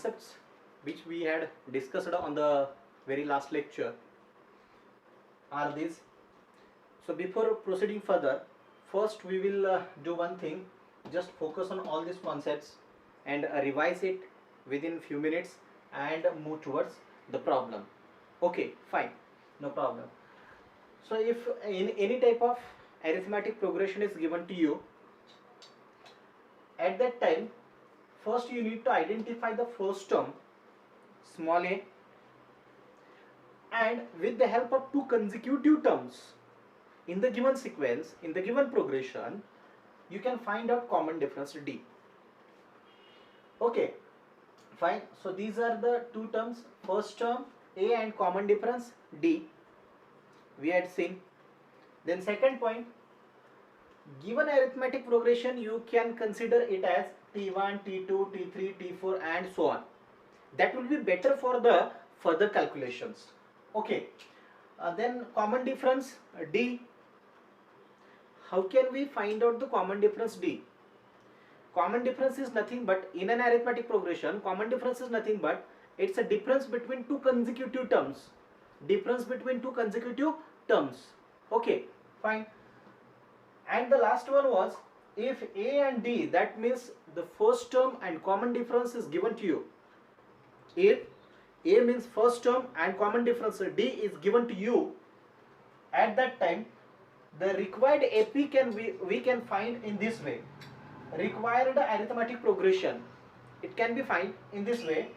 concepts which we had discussed on the very last lecture are these. So before proceeding further, first we will do one thing, just focus on all these concepts and revise it within few minutes and move towards the problem. Okay, fine, no problem. So if in any type of arithmetic progression is given to you, at that time first you need to identify the first term, small a, and with the help of two consecutive terms in the given sequence, in the given progression, you can find out common difference d. Okay, fine. So these are the two terms, first term a and common difference d, we had seen. Then second point, given arithmetic progression you can consider it as t1, t2, t3, t4 and so on. That will be better for the further calculations. Okay, then common difference d. How can we find out the common difference d? Common difference is nothing but, in an arithmetic progression, common difference is nothing but it's a difference between two consecutive terms. Difference between two consecutive terms. Okay, fine. And the last one was, if a and d, that means the first term and common difference is given to you. If a means first term and common difference d is given to you, at that time the required AP we can find in this way. Required arithmetic progression, it can be found in this way.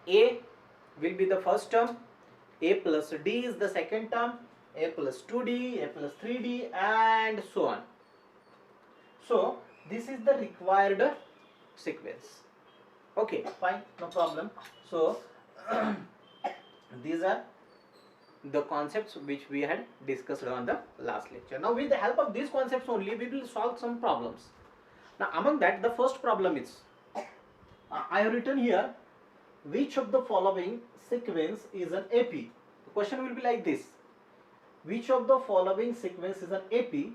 A will be the first term, a plus d is the second term, a plus 2d, a plus 3d and so on. So this is the required sequence. Okay, fine, no problem. So these are the concepts which we had discussed on the last lecture. Now with the help of these concepts only we will solve some problems. Now among that, the first problem is, I have written here, which of the following sequence is an AP? The question will be like this: which of the following sequence is an AP?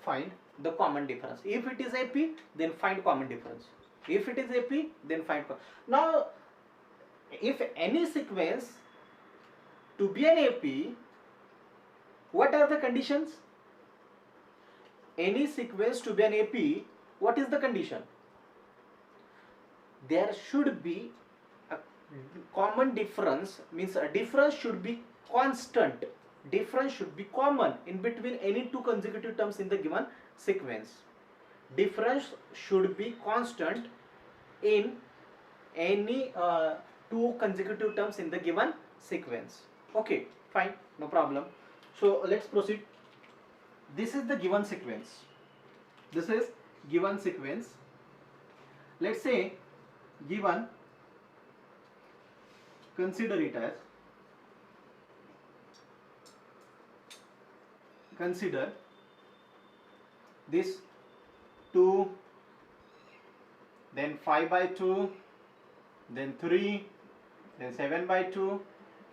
Find the common difference. If it is AP, then find common difference. If it is AP, then find now if any sequence to be an AP, what are the conditions? Any sequence to be an AP, what is the condition? There should be a common difference, means a difference should be constant. Difference should be common in between any two consecutive terms in the given sequence. Difference should be constant in any two consecutive terms in the given sequence. Okay, fine, no problem. So let's proceed. This is the given sequence. This is given sequence. Let's say given, consider it as, consider this 2, then 5 by 2, then 3, then 7 by 2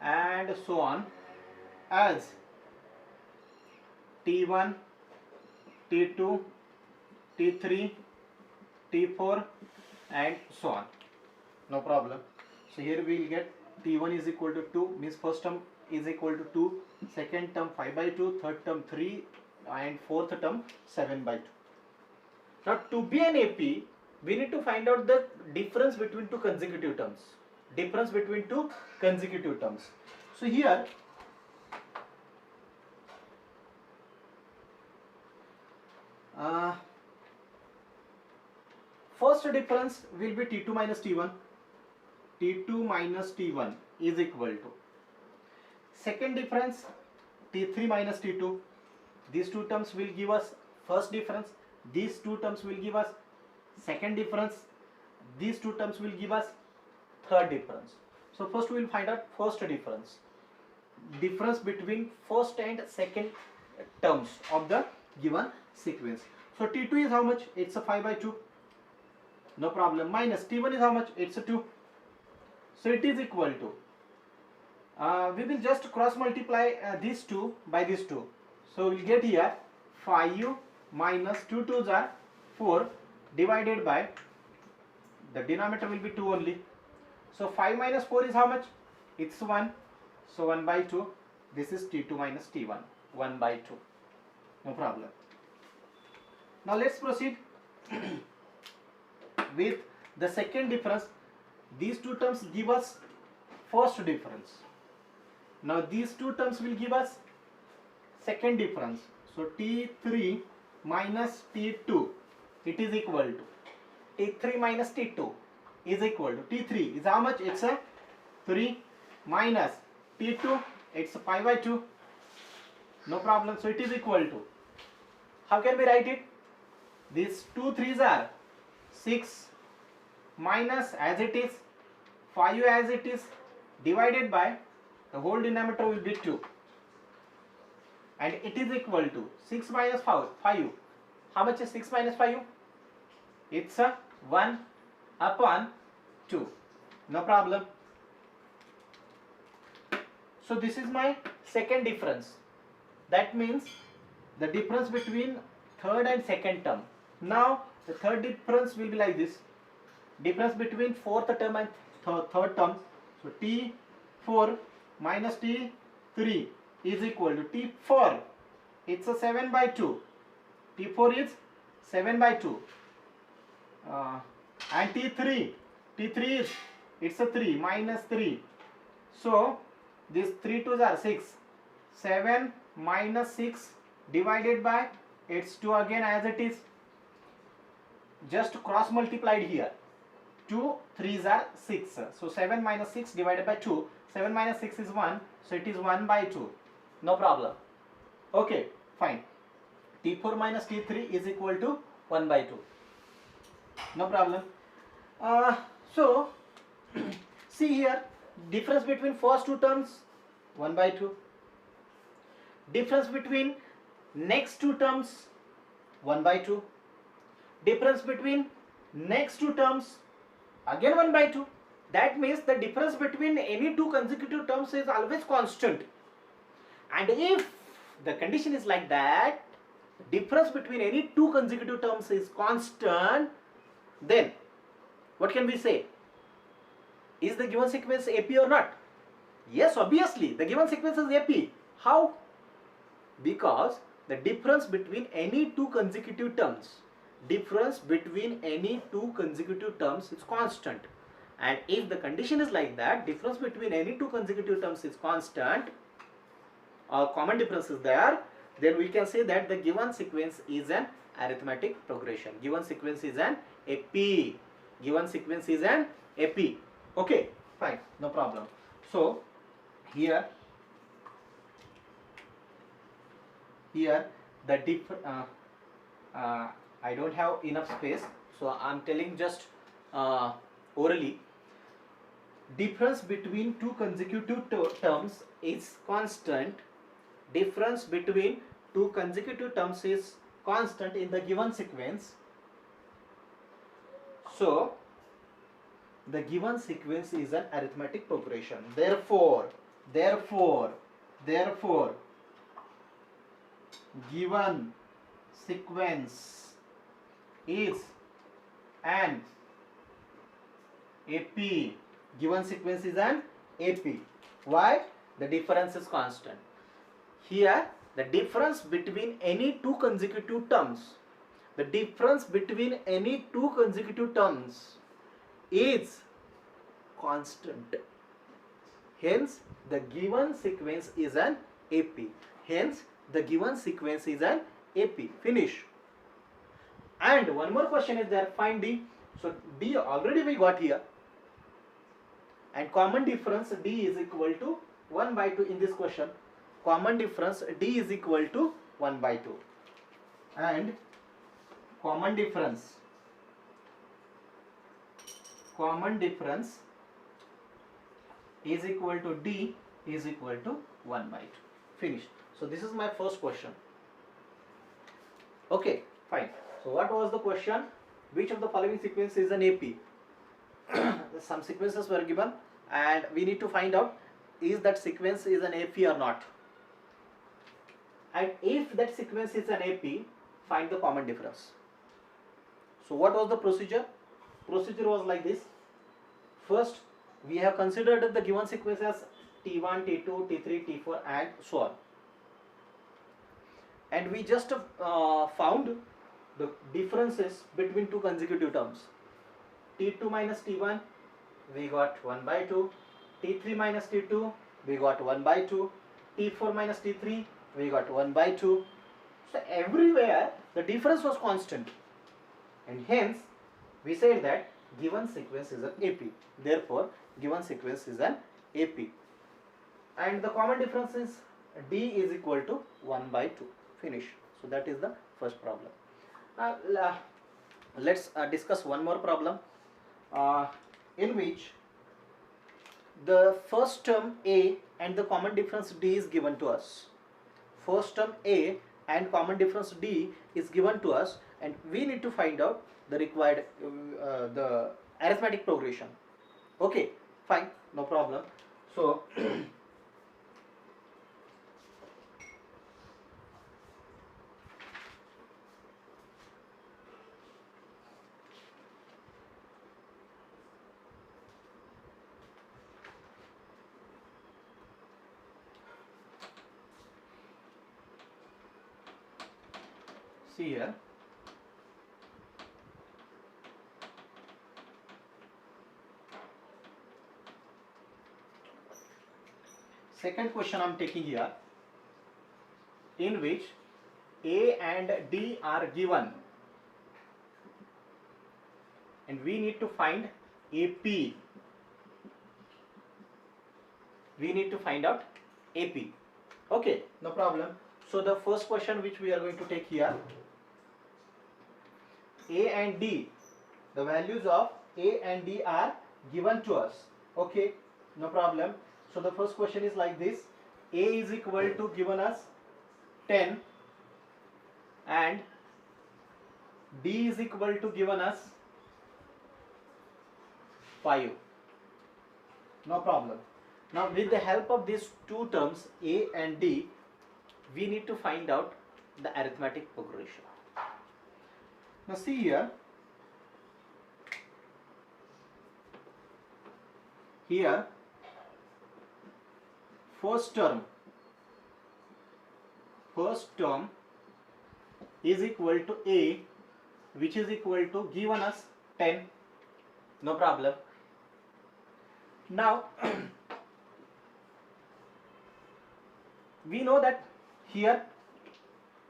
and so on as T1, T2, T3, T4 and so on. No problem. So here we will get T1 is equal to 2, means first term is equal to 2, second term 5 by 2, third term 3 and fourth term 7 by 2. Now to be an AP, we need to find out the difference between two consecutive terms. Difference between two consecutive terms. So here first difference will be T2 minus T1. T2 minus T1 is equal to, second difference T3 minus T2. These two terms will give us first difference. These two terms will give us second difference. These two terms will give us third difference. So first we will find out first difference. Difference between first and second terms of the given sequence. So T2 is how much? It's a 5 by 2. No problem. Minus T1 is how much? It's a 2. So it is equal to, we will just cross multiply these two by these two. So we will get here 5 minus 2 2s are 4 divided by the denominator will be 2 only. So 5 minus 4 is how much? It's 1. So 1 by 2. This is T2 minus T1. 1 by 2. No problem. Now let's proceed with the second difference. These two terms give us first difference. Now these two terms will give us second difference. So T3 minus T2, it is equal to T3 minus T2 is equal to T3 is how much? It's a 3 minus T2, it's a 5 by 2. No problem. So it is equal to, how can we write it? These 2 3s are 6 minus as it is 5 as it is divided by the whole denominator will be 2, and it is equal to 6 minus 5. How much is 6 minus 5? It's a 1 upon 2. No problem. So this is my second difference. That means the difference between third and second term. Now the third difference will be like this. Difference between fourth term and third term. So T4 minus T3 is equal to T4. It's a 7 by 2. T4 is 7 by 2. And T3 is, it's a 3 minus 3. So these 3 2s are 6. 7 minus 6 divided by, it's 2 again as it is. Just cross multiplied here. 2 3s are 6. So 7 minus 6 divided by 2. 7 minus 6 is 1. So it is 1 by 2. No problem. Okay, fine. T4 minus T3 is equal to 1 by 2. No problem. So see here, difference between first two terms 1 by 2. Difference between next two terms 1 by 2. Difference between next two terms again 1 by 2. That means the difference between any two consecutive terms is always constant. And if the condition is like that, difference between any two consecutive terms is constant, then what can we say? Is the given sequence AP or not? Yes, obviously the given sequence is AP. How? Because the difference between any two consecutive terms, difference between any two consecutive terms is constant. And if the condition is like that, difference between any two consecutive terms is constant, or common difference is there, then we can say that the given sequence is an arithmetic progression. Given sequence is an AP. Given sequence is an AP. Okay, fine, no problem. So here the I don't have enough space, so I am telling just orally. Difference between two consecutive terms is constant. Difference between two consecutive terms is constant in the given sequence. So the given sequence is an arithmetic progression. Therefore given sequence is an AP. Given sequence is an AP. Why? The difference is constant. Here the difference between any two consecutive terms, the difference between any two consecutive terms is constant. Hence the given sequence is an AP. Hence the given sequence is an AP. Finish. And one more question is there, find D. So D already we got here. And common difference D is equal to 1 by 2 in this question. Common difference D is equal to 1 by 2. And common difference is equal to D is equal to 1 by 2. Finish. So this is my first question. Okay, fine. So what was the question? Which of the following sequence is an AP? Some sequences were given and we need to find out is that sequence is an AP or not. And if that sequence is an AP, find the common difference. So what was the procedure? procedure was like this. First, we have considered the given sequence as T1, T2, T3, T4 and so on. And we just found the differences between two consecutive terms. T2 minus T1, we got 1 by 2. T3 minus T2, we got 1 by 2. T4 minus T3, we got 1 by 2. So everywhere the difference was constant, and hence we said that given sequence is an AP. Therefore, given sequence is an AP. And the common difference is D is equal to 1 by 2. Finish. So that is the first problem. Now let's discuss one more problem in which the first term A and the common difference D is given to us. First term A and common difference D is given to us, and we need to find out the required the arithmetic progression. Okay, fine, no problem. So see here, second question I am taking here, in which A and D are given, and we need to find AP. We need to find out AP. Okay, no problem. So the first question which we are going to take here, A and D, the values of A and D are given to us. Okay, no problem. So the first question is like this: A is equal to given us 10 and D is equal to given us 5. No problem. Now with the help of these two terms A and D, we need to find out the arithmetic progression. Now see here, first term is equal to A, which is equal to given us 10. No problem. Now we know that here,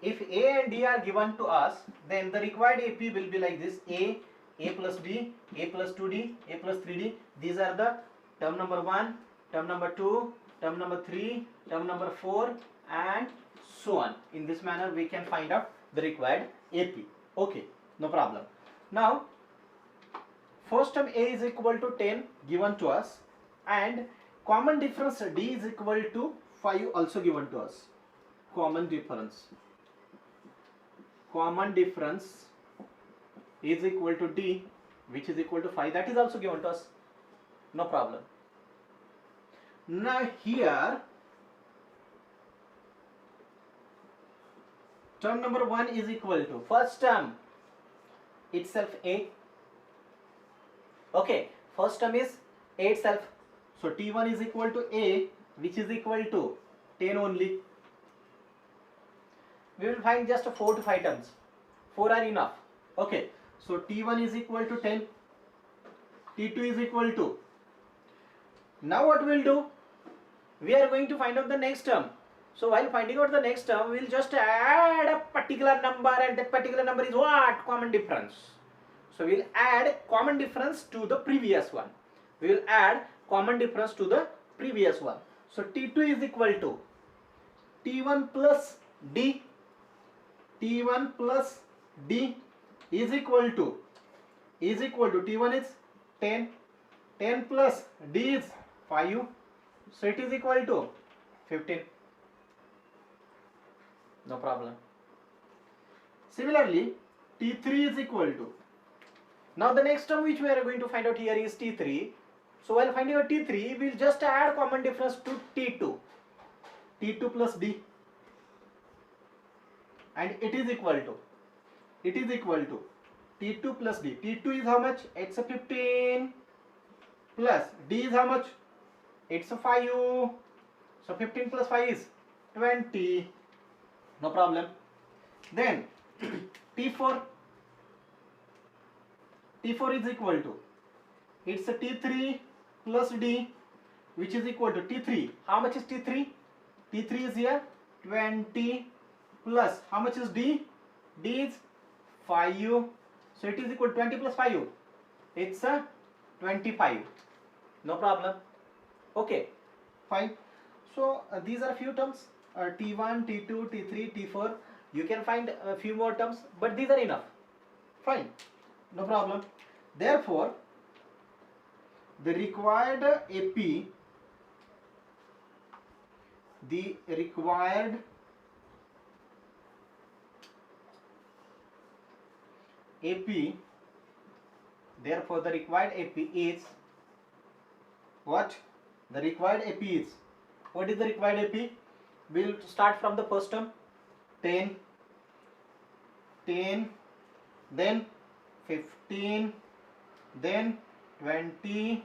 if A and D are given to us, then the required AP will be like this: A plus D, A plus 2D, A plus 3D. These are the term number 1, term number 2, term number 3, term number 4 and so on. In this manner we can find out the required AP. Okay, no problem. Now first term A is equal to 10 given to us, and common difference D is equal to 5 also given to us. Common difference is equal to D, which is equal to 5, that is also given to us. No problem. Now here term number 1 is equal to first term itself A. Okay, first term is A itself. So T1 is equal to A, which is equal to 10 only. We will find just 4 to 5 terms. 4 are enough. Okay, so T1 is equal to 10, T2 is equal to. Now what we will do? We are going to find out the next term. So while finding out the next term, we will just add a particular number, and that particular number is what? Common difference. So we will add common difference to the previous one. We will add common difference to the previous one. So T2 is equal to T1 plus D. T1 plus D is equal to T1 is 10, 10 plus D is 5, so it is equal to 15. No problem. Similarly, T3 is equal to, now the next term which we are going to find out here is T3. So while finding out T3, we will just add common difference to T2. T2 plus D, and it is equal to T2 plus D. T2 is how much? It's a 15 plus D is how much? It's a 5. So 15 plus 5 is 20. No problem. Then T4. T4 is equal to, it's a T3 plus D, which is equal to T3. How much is T3? T3 is here 20 plus how much is D? D is 5. So it is equal to 20 plus 5. It's a 25. No problem. Okay, fine. So these are few terms, T1, T2, T3, T4. You can find a few more terms, but these are enough. Fine, no problem. Therefore, the required AP, therefore the required AP is what? The required AP is, what is the required AP? We'll start from the first term, 10, then 15, then 20,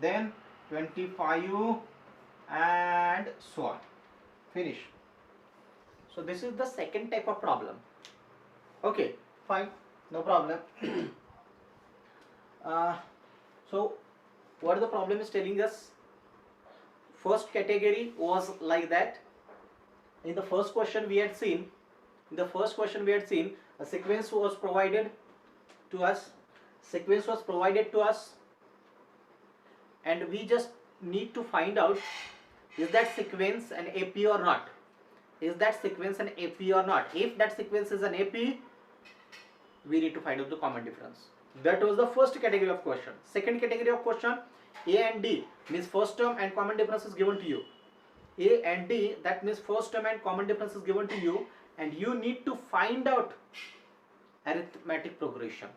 then 25, and so on. Finish. So this is the second type of problem. Okay, fine, no problem. So what the problem is telling us? First category was like that. In the first question we had seen, a sequence was provided to us. And we just need to find out, is that sequence an AP or not? If that sequence is an AP, we need to find out the common difference. That was the first category of question. Second category of question, A and D, means first term and common difference is given to you. A and D, that means first term and common difference is given to you, and you need to find out arithmetic progression.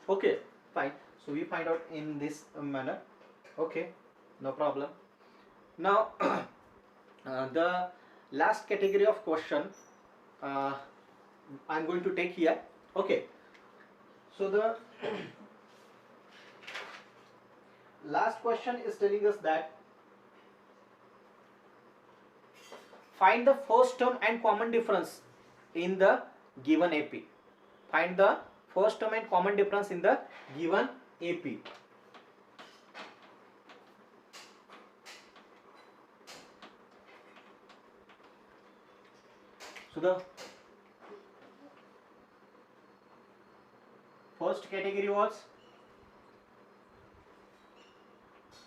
Okay, fine. So we find out in this manner. Okay, no problem. Now the last category of question I'm going to take here. Okay, so the last question is telling us that find the first term and common difference in the given AP. Find the first term and common difference in the given AP. So the first category was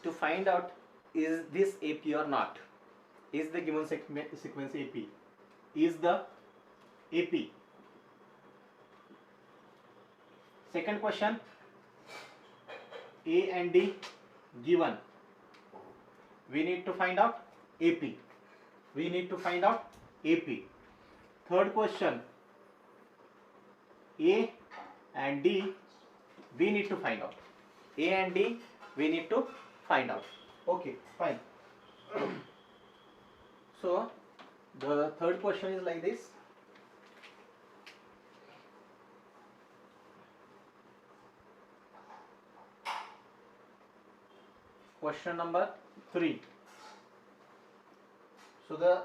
to find out, is this AP or not? Is the given sequence AP? Is the AP? Second question, A and D given. We need to find out AP. Third question, A and D we need to find out. Okay, fine. So the third question is like this. Question number 3. So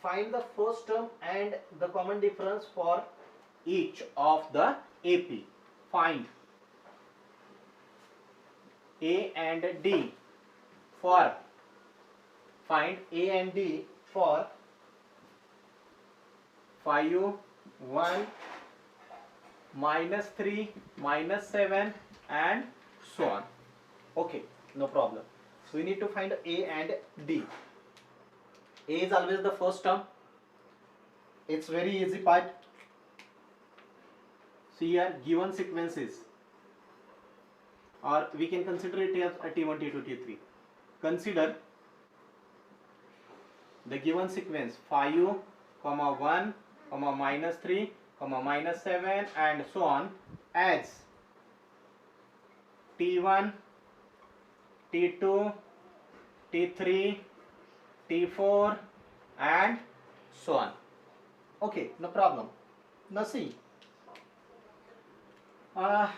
find the first term and the common difference for each of the AP. Find A and D for 5, 1, -3, -7, and so on. Okay, no problem. So we need to find A and D. A is always the first term. It's very easy part. See here, given sequences, or we can consider it as a T1, T2, T3. Consider the given sequence 5, 1, -3, -7, and so on as T1, T2, T3, T4, and so on. Okay, no problem. Now see, Uh,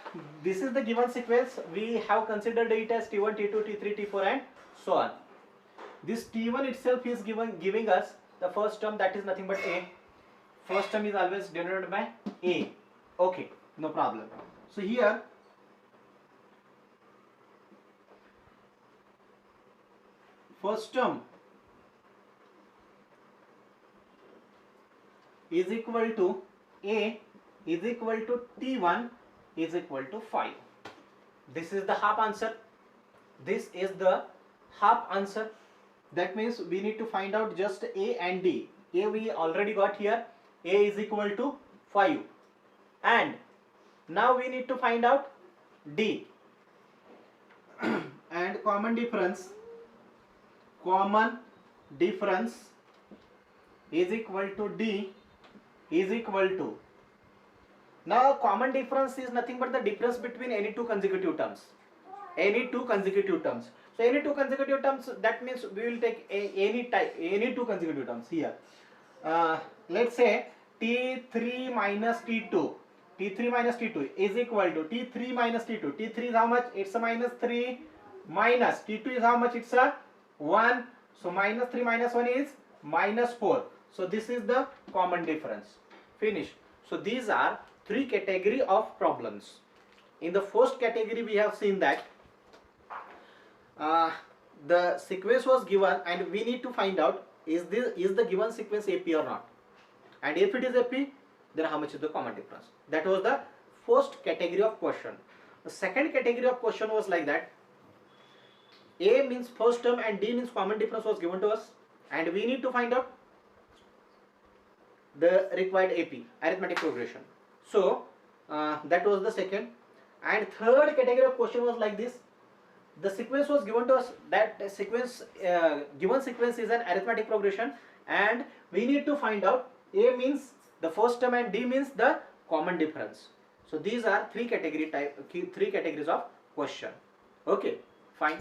this is the given sequence. We have considered it as T1, T2, T3, T4 and so on. This T1 itself is giving us the first term, that is nothing but A. First term is always denoted by A. Okay, no problem. So here first term is equal to A is equal to T1 is equal to 5. This is the half answer. This is the half answer. That means we need to find out just A and D. A we already got here. A is equal to 5. And now we need to find out D. And common difference is equal to D is equal to. Now common difference is nothing but the difference between any two consecutive terms. Any two consecutive terms. So any two consecutive terms, that means we will take any two consecutive terms here. Let's say T3 minus T2. T3 minus T2 is equal to T3 minus T2. T3 is how much? It's a minus 3 minus T2 is how much? It's a 1. So minus 3 minus 1 is minus 4. So this is the common difference. Finished. So these are three category of problems. In the first category we have seen that the sequence was given and we need to find out is the given sequence AP or not, and if it is AP, then how much is the common difference. That was the first category of question. The second category of question was like that A means first term and D means common difference was given to us, and we need to find out the required AP, arithmetic progression. So that was the second. And third category of question was like this: the sequence was given to us, that sequence given sequence is an arithmetic progression, and we need to find out A means the first term and D means the common difference. So these are three categories of question. Okay, fine.